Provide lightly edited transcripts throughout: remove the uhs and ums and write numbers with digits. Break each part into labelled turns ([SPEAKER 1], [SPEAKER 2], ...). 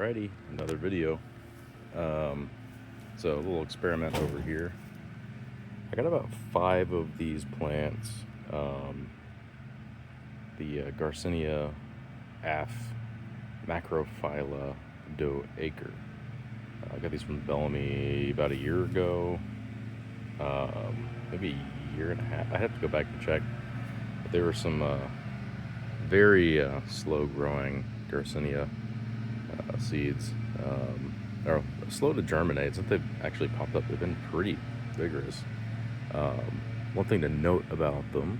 [SPEAKER 1] Alrighty, another video. So a little experiment over here. I got about 5 of these plants. The Garcinia aff Macrophylla do Acre. I got these from Bellamy about a year ago, maybe a year and a half. I have to go back and check, but there were some very slow growing Garcinia seeds, or slow to germinate. Since they've actually popped up, they've been pretty vigorous. One thing to note about them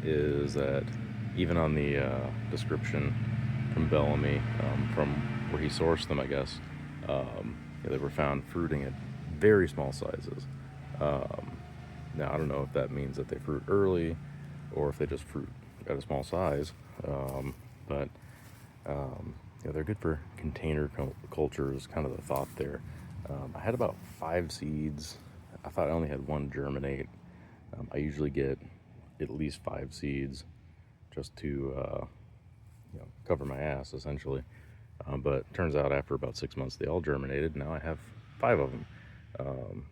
[SPEAKER 1] is that even on the description from Bellamy, from where he sourced them, I guess, they were found fruiting at very small sizes. Now, I don't know if that means that they fruit early or if they just fruit at a small size, but they're good for container culture is kind of the thought there. I had about 5 seeds. I thought I only had 1 germinate. I usually get at least 5 seeds just to cover my ass, essentially. But turns out after about 6 months, they all germinated. Now I have 5 of them.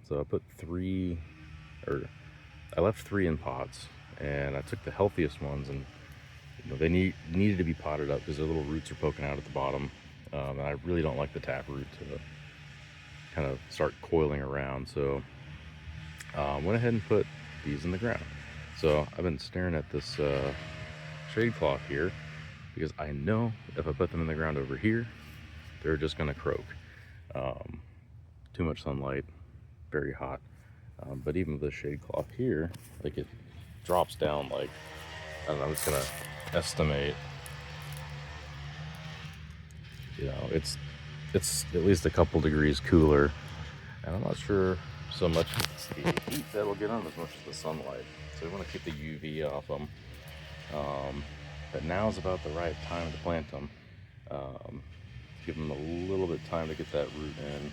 [SPEAKER 1] So I put 3, or I left 3 in pots, and I took the healthiest ones, and they needed to be potted up because their little roots are poking out at the bottom, and I really don't like the taproot to kind of start coiling around. So went ahead and put these in the ground. So I've been staring at this shade cloth here because I know if I put them in the ground over here, they're just gonna croak. Too much sunlight, very hot. But even with the shade cloth here, like, it drops down, like, I don't know, I'm just gonna estimate, it's at least a couple degrees cooler, and I'm not sure so much it's the heat that'll get on as much as the sunlight. So we want to keep the UV off them. But now's about the right time to plant them. Give them a little bit of time to get that root in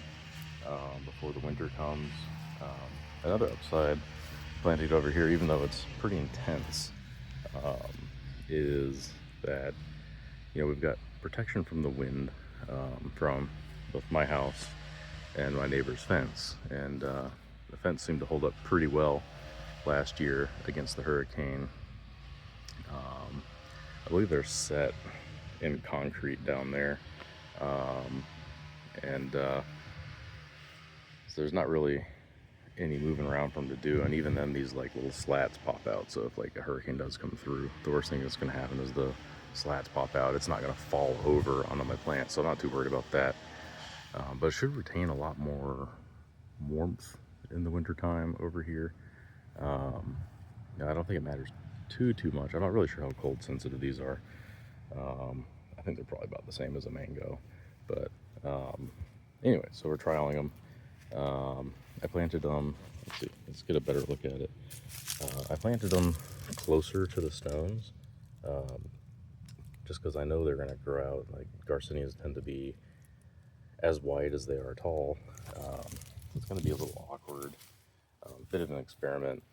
[SPEAKER 1] before the winter comes. Another upside planting it over here, even though it's pretty intense, is that we've got protection from the wind from both my house and my neighbor's fence, and the fence seemed to hold up pretty well last year against the hurricane. I believe they're set in concrete down there, and so there's not really any moving around for them to do, and even then these like little slats pop out, so if like a hurricane does come through, the worst thing that's going to happen is the slats pop out. It's not going to fall over onto my plant, so I'm not too worried about that. But it should retain a lot more warmth in the wintertime over here. I don't think it matters too much. I'm not really sure how cold sensitive these are. I think they're probably about the same as a mango, but anyway, so we're trialing them. I planted them, let's see, let's get a better look at it. I planted them closer to the stones, just because I know they're going to grow out. Like, Garcinias tend to be as wide as they are tall. It's going to be a little awkward, bit of an experiment,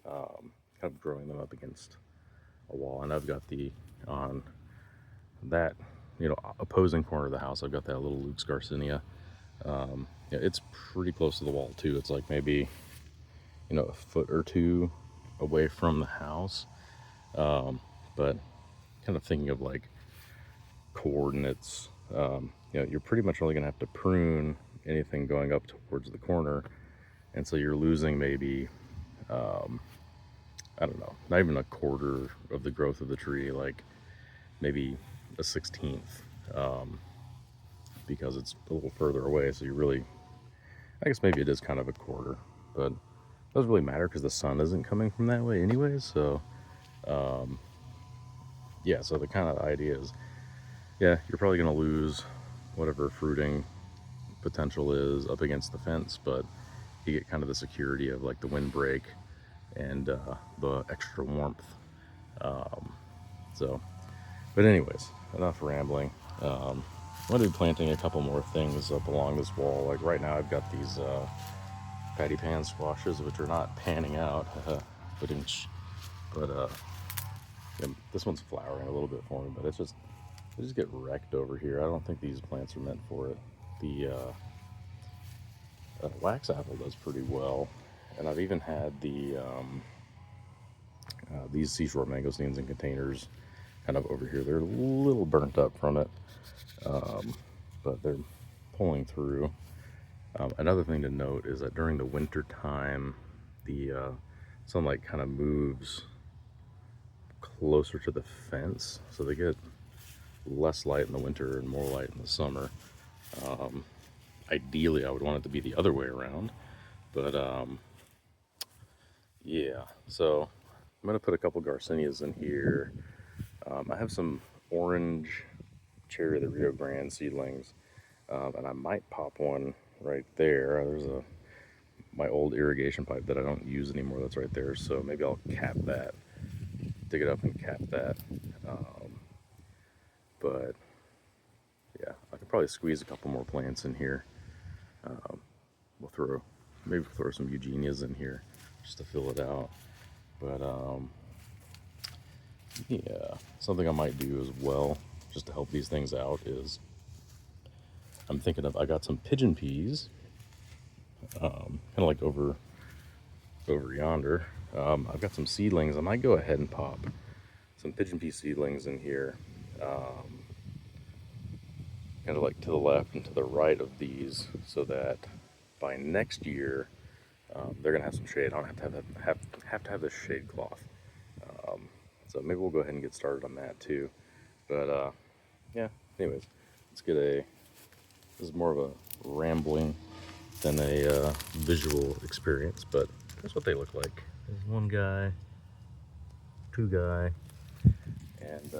[SPEAKER 1] kind of growing them up against a wall. And I've got on that, opposing corner of the house, I've got that little Luke's Garcinia. It's pretty close to the wall too. It's like maybe, a foot or 2 away from the house. But kind of thinking of like coordinates, you're pretty much only gonna have to prune anything going up towards the corner, and so you're losing maybe, I don't know, not even a quarter of the growth of the tree, like maybe a 16th, because it's a little further away. So you really, I guess maybe it is kind of a quarter, but it doesn't really matter because the sun isn't coming from that way anyway. So yeah, so the kind of idea is, you're probably going to lose whatever fruiting potential is up against the fence, but you get kind of the security of like the windbreak and the extra warmth. But anyways, enough rambling. I'm going to be planting a couple more things up along this wall. Like right now I've got these patty pan squashes, which are not panning out, but this one's flowering a little bit for me, but it's just They just get wrecked over here. I don't think these plants are meant for it. The wax apple does pretty well, and I've even had these seashore mangosteens in containers kind of over here. They're a little burnt up from it, but they're pulling through. Another thing to note is that during the winter time, the sunlight kind of moves closer to the fence, so they get less light in the winter and more light in the summer. Ideally, I would want it to be the other way around, but yeah. So I'm gonna put a couple Garcinias in here. I have some orange cherry of the Rio Grande seedlings, and I might pop one right there. There's my old irrigation pipe that I don't use anymore that's right there, so maybe I'll cap that, dig it up and cap that. But yeah, I could probably squeeze a couple more plants in here. Maybe throw some Eugenias in here just to fill it out. But yeah, something I might do as well, just to help these things out, is I got some pigeon peas, kind of like over yonder. I've got some seedlings. I might go ahead and pop some pigeon pea seedlings in here, kind of like to the left and to the right of these, so that by next year they're gonna have some shade. I don't have to have this shade cloth. So maybe we'll go ahead and get started on that too. But yeah. Anyways, this is more of a rambling than a visual experience, but that's what they look like. There's one guy, two guy, and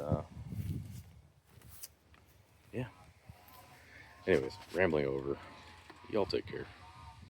[SPEAKER 1] yeah. Anyways, rambling over. Y'all take care.